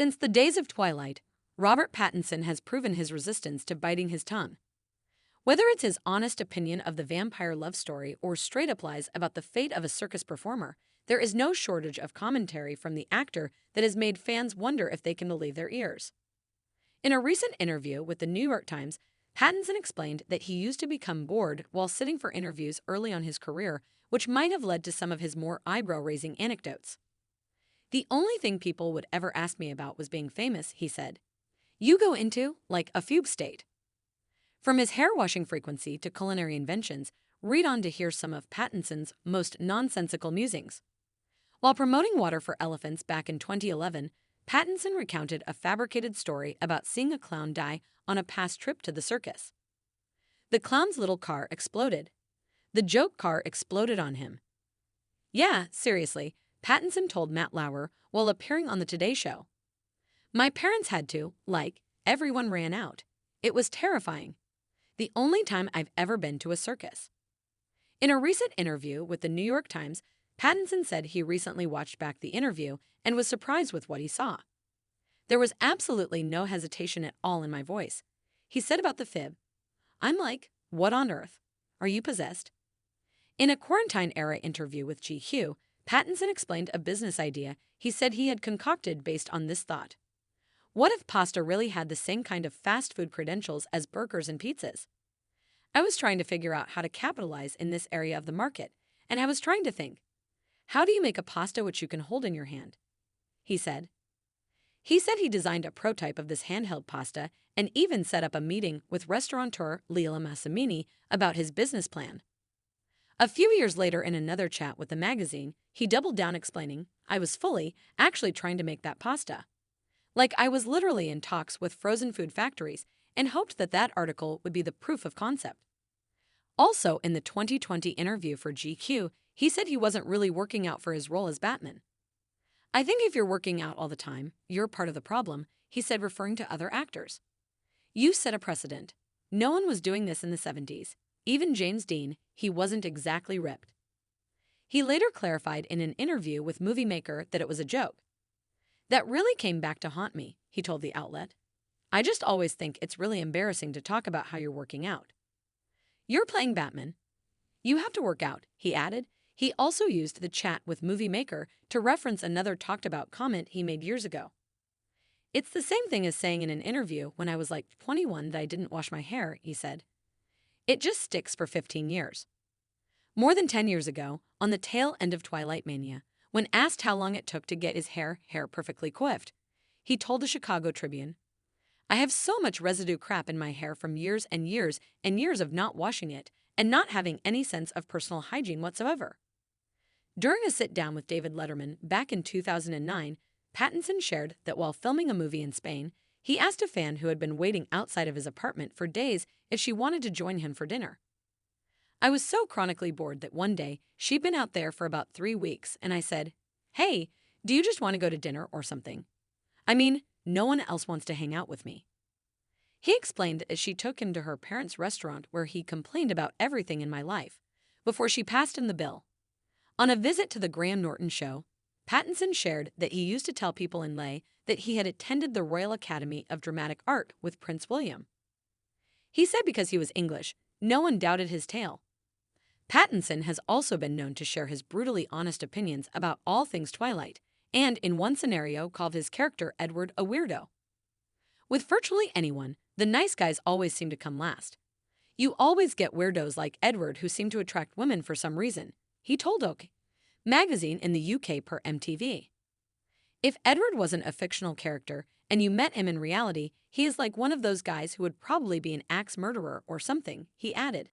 Since the days of Twilight, Robert Pattinson has proven his resistance to biting his tongue. Whether it's his honest opinion of the vampire love story or straight-up lies about the fate of a circus performer, there is no shortage of commentary from the actor that has made fans wonder if they can believe their ears. In a recent interview with the New York Times, Pattinson explained that he used to become bored while sitting for interviews early on his career, which might have led to some of his more eyebrow-raising anecdotes. "The only thing people would ever ask me about was being famous," he said. "You go into, like, a fugue state." From his hair-washing frequency to culinary inventions, read on to hear some of Pattinson's most nonsensical musings. While promoting Water for Elephants back in 2011, Pattinson recounted a fabricated story about seeing a clown die on a past trip to the circus. The clown's little car exploded. The joke car exploded on him. "Yeah, seriously," Pattinson told Matt Lauer while appearing on the Today Show. "My parents had to, everyone ran out. It was terrifying. The only time I've ever been to a circus." In a recent interview with the New York Times, Pattinson said he recently watched back the interview and was surprised with what he saw. "There was absolutely no hesitation at all in my voice," he said about the fib. "I'm like, what on earth? Are you possessed?" In a quarantine-era interview with GQ, Pattinson explained a business idea he said he had concocted based on this thought. "What if pasta really had the same kind of fast food credentials as burgers and pizzas? I was trying to figure out how to capitalize in this area of the market, and I was trying to think, how do you make a pasta which you can hold in your hand?" he said. He said he designed a prototype of this handheld pasta and even set up a meeting with restaurateur Leila Massimini about his business plan. A few years later, in another chat with the magazine, he doubled down explaining, "I was actually trying to make that pasta. Like, I was literally in talks with frozen food factories and hoped that article would be the proof of concept." Also, in the 2020 interview for GQ, he said he wasn't really working out for his role as Batman. "I think if you're working out all the time, you're part of the problem," he said, referring to other actors. "You set a precedent. No one was doing this in the 70s. Even James Dean, he wasn't exactly ripped." He later clarified in an interview with Movie Maker that it was a joke. "That really came back to haunt me," he told the outlet. "I just always think it's really embarrassing to talk about how you're working out. You're playing Batman. You have to work out," he added. He also used the chat with Movie Maker to reference another talked-about comment he made years ago. "It's the same thing as saying in an interview when I was like 21 that I didn't wash my hair," he said. "It just sticks for 15 years. More than 10 years ago, on the tail end of Twilight Mania, when asked how long it took to get his hair perfectly coiffed, he told the Chicago Tribune, "I have so much residue crap in my hair from years and years and years of not washing it and not having any sense of personal hygiene whatsoever." During a sit-down with David Letterman back in 2009, Pattinson shared that while filming a movie in Spain, he asked a fan who had been waiting outside of his apartment for days if she wanted to join him for dinner. "I was so chronically bored that one day she'd been out there for about 3 weeks, and I said, 'Hey, do you just want to go to dinner or something? I mean, no one else wants to hang out with me.'" He explained that she took him to her parents' restaurant where he complained about everything in my life, before she passed him the bill. On a visit to the Graham Norton show, Pattinson shared that he used to tell people in Leh that he had attended the Royal Academy of Dramatic Art with Prince William. He said because he was English, no one doubted his tale. Pattinson has also been known to share his brutally honest opinions about all things Twilight, and in one scenario called his character Edward a weirdo. "With virtually anyone, the nice guys always seem to come last. You always get weirdos like Edward who seem to attract women for some reason," he told OK magazine in the UK per MTV. "If Edward wasn't a fictional character and you met him in reality, he is like one of those guys who would probably be an axe murderer or something," he added.